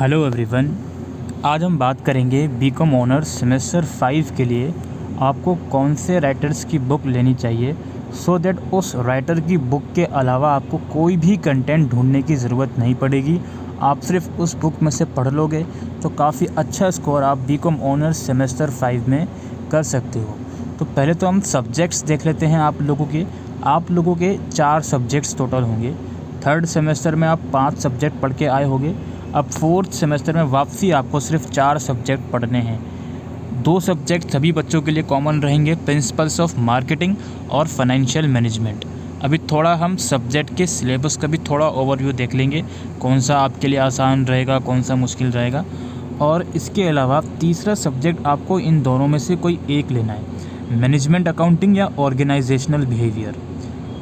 Hello everyone. आज हम बात करेंगे बीकॉम ऑनर्स सेमेस्टर 5 के लिए आपको कौन से राइटर्स की बुक लेनी चाहिए सो दैट उस राइटर की बुक के अलावा आपको कोई भी कंटेंट ढूंढने की ज़रूरत नहीं पड़ेगी। आप सिर्फ उस बुक में से पढ़ लोगे तो काफ़ी अच्छा स्कोर आप बीकॉम ऑनर्स सेमेस्टर 5 में कर सकते हो। तो पहले तो हम सब्जेक्ट्स देख लेते हैं आप लोगों के 4 सब्जेक्ट्स टोटल होंगे। थर्ड सेमेस्टर में आप 5 सब्जेक्ट पढ़ के आए होंगे। अब फोर्थ सेमेस्टर में वापसी आपको सिर्फ 4 सब्जेक्ट पढ़ने हैं। 2 सब्जेक्ट सभी बच्चों के लिए कॉमन रहेंगे, प्रिंसिपल्स ऑफ मार्केटिंग और फाइनेंशियल मैनेजमेंट। अभी थोड़ा हम सब्जेक्ट के सिलेबस का भी थोड़ा ओवरव्यू देख लेंगे, कौन सा आपके लिए आसान रहेगा, कौन सा मुश्किल रहेगा। और इसके अलावा तीसरा सब्जेक्ट आपको इन दोनों में से कोई एक लेना है, मैनेजमेंट अकाउंटिंग या ऑर्गेनाइजेशनल बिहेवियर।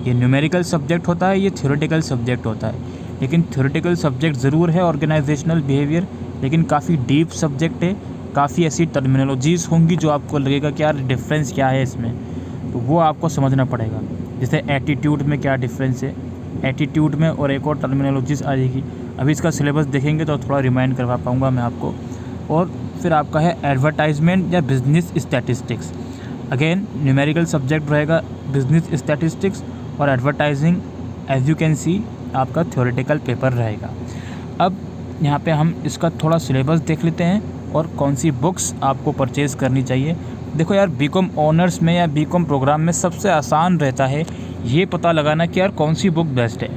ये न्यूमेरिकल सब्जेक्ट होता है, ये थ्योरेटिकल सब्जेक्ट होता है, लेकिन थ्योरेटिकल सब्जेक्ट ज़रूर है ऑर्गेनाइजेशनल बिहेवियर, लेकिन काफ़ी डीप सब्जेक्ट है। काफ़ी ऐसी टर्मिनोलॉजीज़ होंगी जो आपको लगेगा कि यार डिफरेंस क्या है इसमें, तो वो आपको समझना पड़ेगा। जैसे एटीट्यूड में क्या डिफरेंस है, एटीट्यूड में और एक और टर्मिनोलॉजीज़ आ जाएगी। अभी इसका सिलेबस देखेंगे तो थोड़ा रिमाइंड करवा पाऊँगा मैं आपको। और फिर आपका है एडवर्टाइजमेंट या business statistics. Again numerical subject रहेगा बिजनेस स्टैटिस्टिक्स, और advertising as you can see आपका थ्योरेटिकल पेपर रहेगा। अब यहाँ पे हम इसका थोड़ा सिलेबस देख लेते हैं और कौन सी बुक्स आपको परचेज़ करनी चाहिए। देखो यार, बीकॉम ऑनर्स में या बीकॉम प्रोग्राम में सबसे आसान रहता है ये पता लगाना कि यार कौन सी बुक बेस्ट है,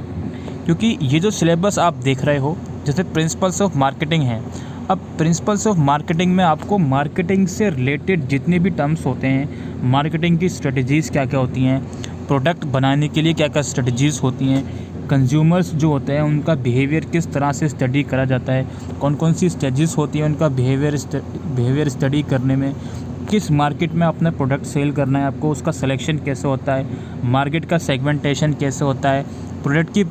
क्योंकि ये जो सिलेबस आप देख रहे हो, जैसे प्रिंसिपल्स ऑफ मार्केटिंग है। अब प्रिंसिपल्स ऑफ मार्केटिंग में आपको मार्केटिंग से रिलेटेड जितने भी टर्म्स होते हैं, मार्केटिंग की स्ट्रेटजीज़ क्या क्या होती हैं, प्रोडक्ट बनाने के लिए क्या क्या स्ट्रेटजीज़ होती हैं, कंज्यूमर्स जो होते हैं उनका बिहेवियर किस तरह से स्टडी करा जाता है, कौन कौन सी स्टेजेस होती हैं उनका बिहेवियर स्टडी करने में, किस मार्केट में अपना प्रोडक्ट सेल करना है आपको, उसका सिलेक्शन कैसे होता है, मार्केट का सेगमेंटेशन कैसे होता है, प्रोडक्ट की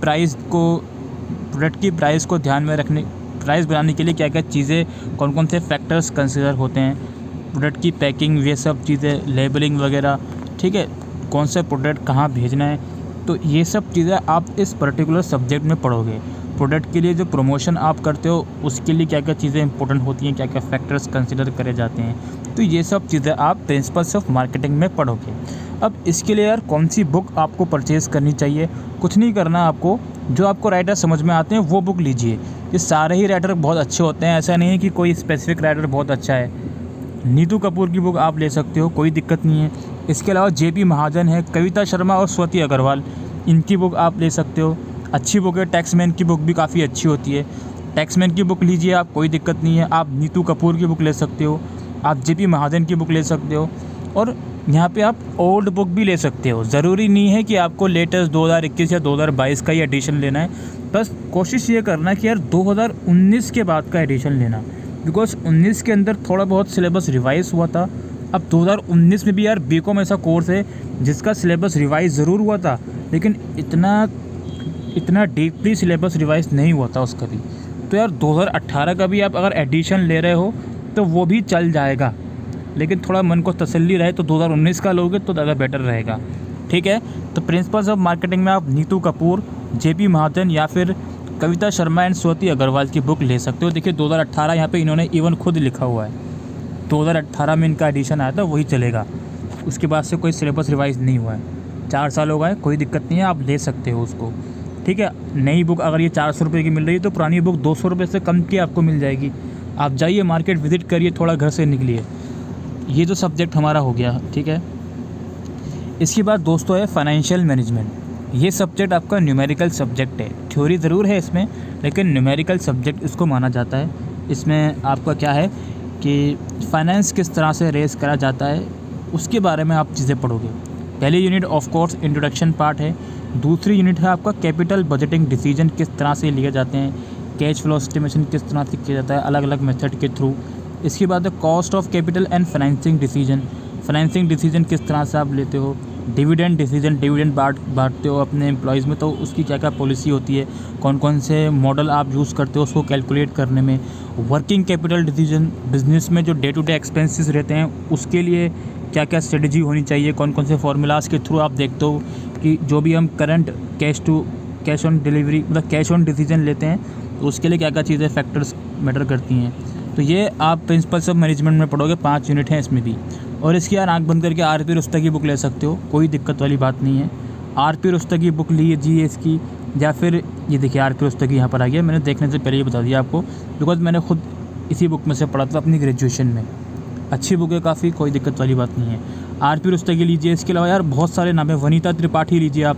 प्राइस को ध्यान में रखने, प्राइस बनाने के लिए क्या क्या चीज़ें, कौन कौन से फैक्टर्स कंसिडर होते हैं, प्रोडक्ट की पैकिंग, ये सब चीज़ें, लेबलिंग वगैरह, ठीक है, कौन सा प्रोडक्ट कहाँ भेजना है। तो ये सब चीज़ें आप इस पर्टिकुलर सब्जेक्ट में पढ़ोगे। प्रोडक्ट के लिए जो प्रमोशन आप करते हो उसके लिए क्या क्या चीज़ें इंपॉर्टेंट होती हैं, क्या क्या फैक्टर्स कंसिडर करे जाते हैं, तो ये सब चीज़ें आप प्रिंसिपल्स ऑफ मार्केटिंग में पढ़ोगे। अब इसके लिए यार कौन सी बुक आपको परचेज़ करनी चाहिए, कुछ नहीं करना आपको, जो आपको राइटर समझ में आते हैं वो बुक लीजिए। ये सारे ही राइटर बहुत अच्छे होते हैं, ऐसा नहीं है कि कोई स्पेसिफिक राइटर बहुत अच्छा है। नीतू कपूर की बुक आप ले सकते हो, कोई दिक्कत नहीं है। इसके अलावा जेपी महाजन है, कविता शर्मा और स्वाति अग्रवाल, इनकी बुक आप ले सकते हो। अच्छी बुक है। टैक्समैन की बुक भी काफ़ी अच्छी होती है, टैक्समैन की बुक लीजिए आप, कोई दिक्कत नहीं है। आप नीतू कपूर की बुक ले सकते हो, आप जेपी महाजन की बुक ले सकते हो, और यहाँ पे आप ओल्ड बुक भी ले सकते हो। ज़रूरी नहीं है कि आपको लेटेस्ट 2021 या 2022 का ही एडिशन लेना है, बस कोशिश ये करना कि यार 2019 के बाद का एडिशन लेना, बिकॉज 19 के अंदर थोड़ा बहुत सिलेबस रिवाइज हुआ था। अब 2019 में भी यार बीकॉम ऐसा कोर्स है जिसका सिलेबस रिवाइज ज़रूर हुआ था, लेकिन इतना डीपली सिलेबस रिवाइज नहीं हुआ था उसका भी। तो यार 2018 का भी आप अगर एडिशन ले रहे हो तो वो भी चल जाएगा, लेकिन थोड़ा मन को तसल्ली रहे तो 2019 का लोगे तो ज़्यादा बेटर रहेगा, ठीक है। तो प्रिंसिपल्स ऑफ मार्केटिंग में आप नीतू कपूर, जेपी महाजन या फिर कविता शर्मा एंड स्वाति अग्रवाल की बुक ले सकते हो। देखिए 2018 यहाँ पे इन्होंने इवन खुद लिखा हुआ है, 2018 में इनका एडिशन आया था, वही चलेगा। उसके बाद से कोई सिलेबस रिवाइज नहीं हुआ है, 4 साल हो गए, कोई दिक्कत नहीं है, आप ले सकते हो उसको, ठीक है। नई बुक अगर ये 400 रुपये की मिल रही है तो पुरानी बुक 200 रुपये से कम की आपको मिल जाएगी। आप जाइए मार्केट विज़िट करिए, थोड़ा घर से निकलिए। ये जो सब्जेक्ट हमारा हो गया, ठीक है। इसके बाद दोस्तों है फाइनेंशियल मैनेजमेंट। ये सब्जेक्ट आपका न्यूमेरिकल सब्जेक्ट है, थ्योरी ज़रूर है इसमें, लेकिन न्यूमेरिकल सब्जेक्ट इसको माना जाता है। इसमें आपका क्या है कि फाइनेंस किस तरह से रेस करा जाता है उसके बारे में आप चीज़ें पढ़ोगे। पहली unit of course introduction part है, दूसरी यूनिट है आपका कैपिटल बजटिंग डिसीजन किस तरह से लिए जाते हैं, कैश फ्लो एस्टिमेशन किस तरह से किया जाता है अलग अलग मेथड के थ्रू। इसके बाद है cost of capital and financing decision किस तरह से आप लेते हो, डिविडेंड बांटते हो अपने एम्प्लॉयज़ में, तो उसकी क्या क्या पॉलिसी होती है, कौन कौन से मॉडल आप यूज़ करते हो उसको कैलकुलेट करने में। वर्किंग कैपिटल डिसीजन, बिजनेस में जो डे टू डे एक्सपेंसेस रहते हैं उसके लिए क्या क्या स्ट्रेटजी होनी चाहिए, कौन कौन से फार्मूलाज के थ्रू आप देखते हो कि जो भी हम current cash to cash on delivery मतलब कैश ऑन डिसीजन लेते हैं, तो उसके लिए क्या क्या चीज़ें फैक्टर्स मैटर करती हैं। तो ये आप प्रिंसिपल्स ऑफ मैनेजमेंट में पढ़ोगे, 5 यूनिट हैं इसमें भी। और इसकी यार आँख बंद करके आरपी रुस्तगी की बुक ले सकते हो, कोई दिक्कत वाली बात नहीं है। आरपी रुस्तगी की बुक लीजिए इसकी, या फिर ये देखिए आरपी रुस्तगी यहाँ पर आ गया, मैंने देखने से पहले ये बता दिया आपको, बिकॉज मैंने खुद इसी बुक में से पढ़ा था अपनी ग्रेजुएशन में। अच्छी बुक है काफ़ी, कोई दिक्कत वाली बात नहीं है। आरपी रुस्तगी लीजिए। इसके अलावा यार बहुत सारे नाम है, वनीता त्रिपाठी लीजिए आप।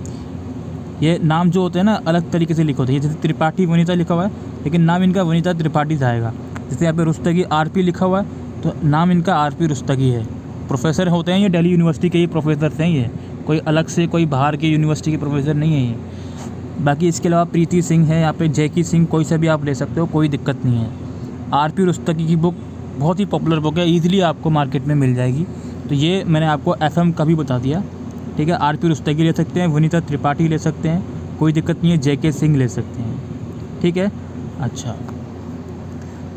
ये नाम जो होते हैं ना अलग तरीके से लिखे होते हैं, जैसे त्रिपाठी वनीता लिखा हुआ है लेकिन नाम इनका वनीता त्रिपाठी आएगा। जैसे यहाँ पे रुस्तगी आरपी लिखा हुआ है तो नाम इनका आरपी रुस्तगी है। प्रोफेसर होते हैं ये दिल्ली यूनिवर्सिटी के ही प्रोफेसर हैं, ये कोई अलग से कोई बाहर के यूनिवर्सिटी के प्रोफेसर नहीं है ये। बाकी इसके अलावा प्रीति सिंह है, यहाँ पे जैकी सिंह, कोई सा भी आप ले सकते हो, कोई दिक्कत नहीं है। आरपी रुस्तगी की बुक बहुत ही पॉपुलर बुक है, ईजिली आपको मार्केट में मिल जाएगी। तो ये मैंने आपको एफएम का भी बता दिया, ठीक है। आरपी रुस्तगी ले सकते हैं, वनीता त्रिपाठी ले सकते हैं, कोई दिक्कत नहीं है, जेके सिंह ले सकते हैं, ठीक है। अच्छा,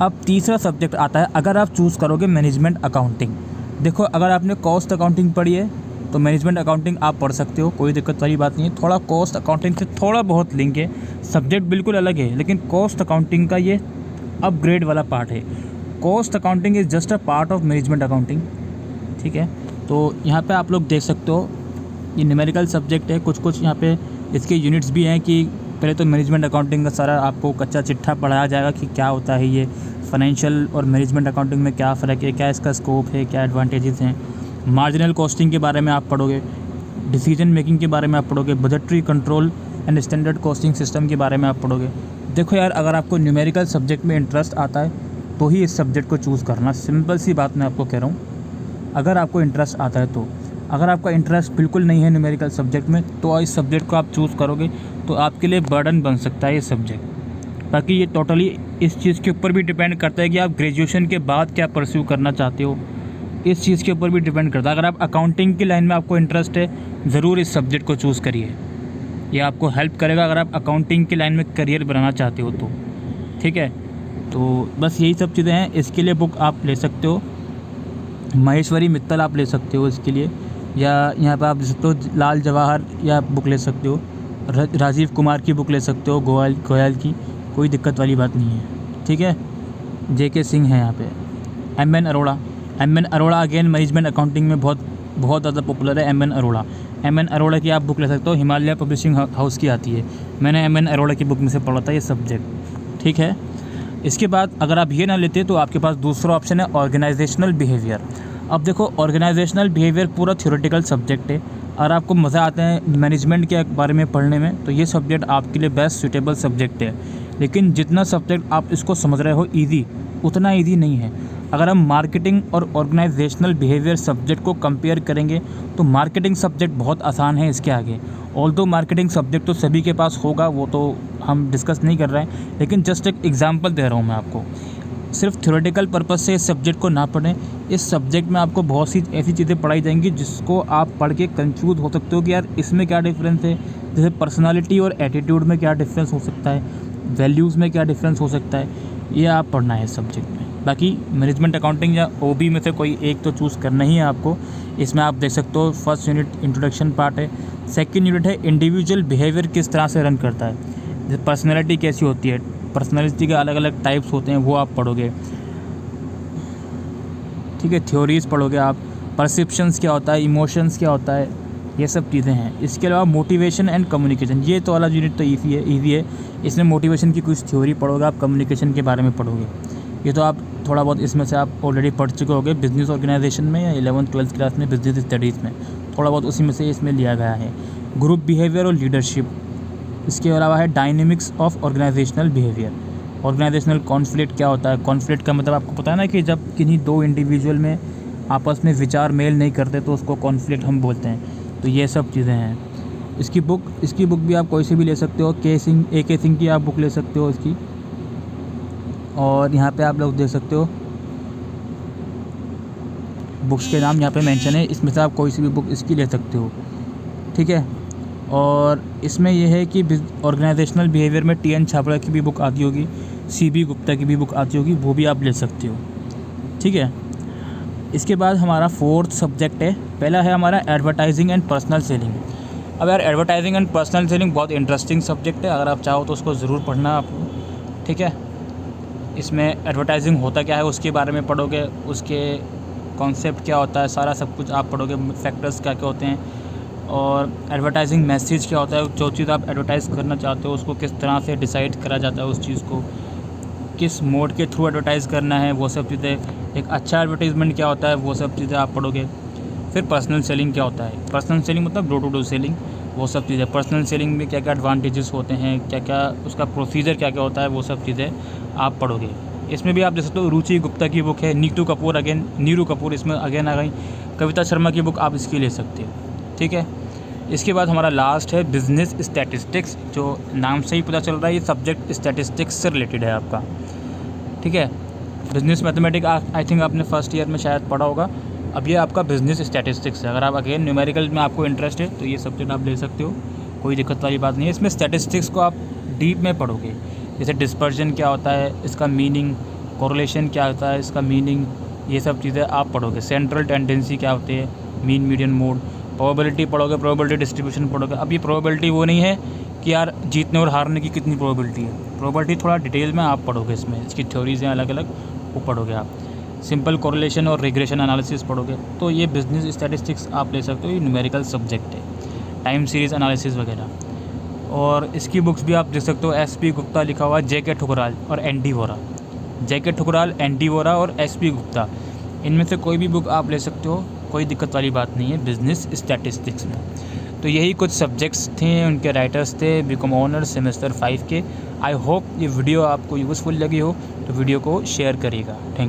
अब तीसरा सब्जेक्ट आता है, अगर आप चूज़ करोगे मैनेजमेंट अकाउंटिंग। देखो अगर आपने कॉस्ट अकाउंटिंग पढ़ी है तो मैनेजमेंट अकाउंटिंग आप पढ़ सकते हो, कोई दिक्कत वाली बात नहीं है। थोड़ा कॉस्ट अकाउंटिंग से थोड़ा बहुत लिंक है, सब्जेक्ट बिल्कुल अलग है, लेकिन कॉस्ट अकाउंटिंग का ये अपग्रेड वाला पार्ट है। Cost accounting is just a part of management accounting, ठीक है। तो यहाँ पे आप लोग देख सकते हो ये न्यूमेरिकल सब्जेक्ट है, कुछ कुछ यहाँ पे इसके यूनिट्स भी हैं कि पहले तो मैनेजमेंट अकाउंटिंग का सारा आपको कच्चा चिट्ठा पढ़ाया जाएगा कि क्या होता है ये फाइनेंशियल और मैनेजमेंट अकाउंटिंग में क्या फ़र्क है, क्या इसका स्कोप है, क्या एडवांटेजेस हैं। मार्जिनल कॉस्टिंग के बारे में आप पढ़ोगे, डिसीजन मेकिंग के बारे में आप पढ़ोगे, budgetary control and standard costing system के बारे में आप पढ़ोगे। देखो यार अगर आपको न्यूमेरिकल सब्जेक्ट में इंटरेस्ट आता है तो ही इस सब्जेक्ट को चूज़ करना, सिंपल सी बात मैं आपको कह रहा हूँ। अगर आपको इंटरेस्ट आता है तो, अगर आपका इंटरेस्ट बिल्कुल नहीं है न्यूमेरिकल सब्जेक्ट में तो इस सब्जेक्ट को आप चूज़ करोगे तो आपके लिए बर्डन बन सकता है ये सब्जेक्ट। बाकी ये टोटली इस चीज़ के ऊपर भी डिपेंड करता है कि आप ग्रेजुएशन के बाद क्या परस्यू करना चाहते हो, इस चीज़ के ऊपर भी डिपेंड करता है। अगर आप अकाउंटिंग की लाइन में आपको इंटरेस्ट है, ज़रूर इस सब्जेक्ट को चूज़ करिए, ये आपको हेल्प करेगा अगर आप अकाउंटिंग की लाइन में करियर बनाना चाहते हो तो, ठीक है। तो बस यही सब चीज़ें हैं। इसके लिए बुक आप ले सकते हो, महेश्वरी मित्तल आप ले सकते हो इसके लिए, या यहाँ पर आप ले सकते हो लाल जवाहर या बुक ले सकते हो, राजीव कुमार की बुक ले सकते हो, गोयल की, कोई दिक्कत वाली बात नहीं है, ठीक है। जेके सिंह है यहाँ पे, M N Arora again management accounting में बहुत ज़्यादा पॉपुलर है। एमएन अरोड़ा की आप बुक ले सकते हो, हिमालय पब्लिशिंग हाउस की आती है, मैंने एमएन अरोड़ा की बुक में से पढ़ा था ये सब्जेक्ट, ठीक है। इसके बाद अगर आप ये ना लेते तो आपके पास दूसरा ऑप्शन है ऑर्गेनाइजेशनल बिहेवियर। अब देखो ऑर्गेनाइजेशनल बिहेवियर पूरा थ्योरेटिकल सब्जेक्ट है, और आपको मज़ा आता है मैनेजमेंट के बारे में पढ़ने में तो ये सब्जेक्ट आपके लिए बेस्ट सूटेबल सब्जेक्ट है। लेकिन जितना सब्जेक्ट आप इसको समझ रहे हो ईजी, उतना ईजी नहीं है। अगर हम मार्केटिंग और ऑर्गेनाइजेशनल बिहेवियर सब्जेक्ट को कंपेयर करेंगे तो मार्केटिंग सब्जेक्ट बहुत आसान है इसके आगे। ऑल्दो मार्केटिंग सब्जेक्ट तो सभी के पास होगा, वो तो हम डिस्कस नहीं कर रहे हैं, लेकिन जस्ट एक एग्जांपल दे रहा हूँ मैं आपको। सिर्फ थ्योरेटिकल पर्पस से इस सब्जेक्ट को ना पढ़ें, इस सब्जेक्ट में आपको बहुत सी ऐसी चीज़ें पढ़ाई जाएंगी जिसको आप पढ़ के कंफ्यूज हो सकते हो कि यार इसमें क्या डिफरेंस है। जैसे पर्सनालिटी और एटीट्यूड में क्या डिफरेंस हो सकता है, वैल्यूज़ में क्या डिफरेंस हो सकता है, ये आप पढ़ना है इस सब्जेक्ट में। बाकी मैनेजमेंट अकाउंटिंग या ओबी में से कोई एक तो चूज़ करना ही है आपको। इसमें आप देख सकते हो फर्स्ट यूनिट इंट्रोडक्शन पार्ट है, सेकंड यूनिट है इंडिविजुअल बिहेवियर किस तरह से रन करता है, जैसे पर्सनैलिटी कैसी होती है, पर्सनैलिटी के अलग अलग टाइप्स होते हैं वो आप पढ़ोगे, ठीक है। थ्योरीज पढ़ोगे आप, परसेप्शंस क्या होता है, इमोशंस क्या होता है, ये सब चीज़ें हैं। इसके अलावा मोटिवेशन एंड कम्युनिकेशन, ये तो वाला यूनिट तो ईजी है। इसमें मोटिवेशन की कुछ थ्योरी पढ़ोगे आप, कम्युनिकेशन के बारे में पढ़ोगे, ये तो आप थोड़ा बहुत इसमें से आप ऑलरेडी पढ़ चुके होगे बिजनेस ऑर्गेनाइजेशन में या 11th-12th क्लास में बिजनेस स्टडीज़ में, थोड़ा बहुत उसी में से इसमें लिया गया है। ग्रुप बिहेवियर और लीडरशिप, इसके अलावा है dynamics of organisational behaviour, organisational conflict क्या होता है। कॉन्फ्लिक्ट का मतलब आपको पता है ना कि जब किन्हीं दो इंडिविजुअल में आपस में विचार मेल नहीं करते तो उसको कॉन्फ्लिक्ट हम बोलते हैं। तो ये सब चीज़ें हैं। इसकी बुक भी आप कोई से भी ले सकते हो, के सिंह की आप बुक ले सकते हो इसकी, और यहाँ पे आप लोग देख सकते हो बुक्स के नाम यहाँ पे मेंशन है, इसमें से आप कोई सी भी बुक इसकी ले सकते हो, ठीक है। और इसमें यह है कि ऑर्गेनाइजेशनल बिहेवियर में TN छाबड़ा की भी बुक आती होगी, CB गुप्ता की भी बुक आती होगी, वो भी आप ले सकते हो, ठीक है। इसके बाद हमारा फोर्थ सब्जेक्ट है, पहला है हमारा एडवर्टाइजिंग एंड पर्सनल सेलिंग। अब यार एडवर्टाइजिंग एंड पर्सनल सेलिंग बहुत इंटरेस्टिंग सब्जेक्ट है, अगर आप चाहो तो उसको ज़रूर पढ़ना आपको, ठीक है। इसमें एडवर्टाइजिंग होता क्या है उसके बारे में पढ़ोगे, उसके कॉन्सेप्ट क्या होता है, सारा सब कुछ आप पढ़ोगे, फैक्टर्स क्या क्या होते हैं, और एडवर्टाइजिंग मैसेज क्या होता है, जो चीज़ आप एडवर्टाइज़ करना चाहते हो उसको किस तरह से डिसाइड करा जाता है, उस चीज़ को किस मोड के थ्रू एडवर्टाइज़ करना है, वो सब चीज़ें, एक अच्छा एडवर्टाइजमेंट क्या होता है, वो सब चीज़ें आप पढ़ोगे। फिर पर्सनल सेलिंग क्या होता है, पर्सनल सेलिंग मतलब डोर टू डोर सेलिंग, वो सब चीज़ें। पर्सनल सेलिंग में क्या क्या एडवांटेजेस होते हैं, क्या क्या उसका प्रोसीजर क्या क्या होता है, वो सब चीज़ें आप पढ़ोगे। इसमें भी आप देख सकते हो रुचि गुप्ता की बुक है, नीतू कपूर इसमें अगेन आ गई, कविता शर्मा की बुक आप इसकी ले सकते हो, ठीक है। इसके बाद हमारा लास्ट है बिजनेस स्टैटिस्टिक्स, जो नाम से ही पता चल रहा है ये सब्जेक्ट स्टैटिस्टिक्स से रिलेटेड है आपका, ठीक है। बिजनेस मैथमेटिक्स आई थिंक आपने फर्स्ट ईयर में शायद पढ़ा होगा, अब ये आपका बिजनेस स्टैटिस्टिक्स है। अगर आप अगेन न्यूमेरिकल में आपको इंटरेस्ट है तो ये सब्जेक्ट आप ले सकते हो, कोई दिक्कत वाली बात नहीं है। इसमें स्टैटिस्टिक्स को आप डीप में पढ़ोगे, जैसे डिस्पर्जन क्या होता है, इसका मीनिंग, कोरिलेशन क्या होता है, इसका मीनिंग, ये सब चीज़ें आप पढ़ोगे। सेंट्रल टेंडेंसी क्या होती है, मीन मीडियन मोड, प्रोबेबिलिटी पढ़ोगे, प्रोबेबिलिटी डिस्ट्रीब्यूशन पढ़ोगे। अब ये प्रोबेबिलिटी वो नहीं है कि यार जीतने और हारने की कितनी प्रोबेबिलिटी है, प्रोबेबिलिटी थोड़ा डिटेल में आप पढ़ोगे, इसमें इसकी थ्योरीज हैं अलग अलग, वो पढ़ोगे आप। सिंपल कोरिलेशन और रिग्रेशन एनालिसिस पढ़ोगे। तो ये बिजनेस स्टैटिस्टिक्स आप ले सकते हो, ये न्यूमेरिकल सब्जेक्ट है, टाइम सीरीज़ एनालिसिस वगैरह। और इसकी बुक्स भी आप देख सकते हो, SP गुप्ता लिखा हुआ, JK ठुकराल और ND Vora, JK Thukral, ND Vora और SP गुप्ता, इनमें से कोई भी बुक आप ले सकते हो, कोई दिक्कत वाली बात नहीं है बिजनेस स्टैटिस्टिक्स में। तो यही कुछ सब्जेक्ट्स थे, उनके राइटर्स थे, BCom ऑनर्स सेमेस्टर 5 के। आई होप ये वीडियो आपको यूज़फुल लगी हो, तो वीडियो को शेयर करिएगा। थैंक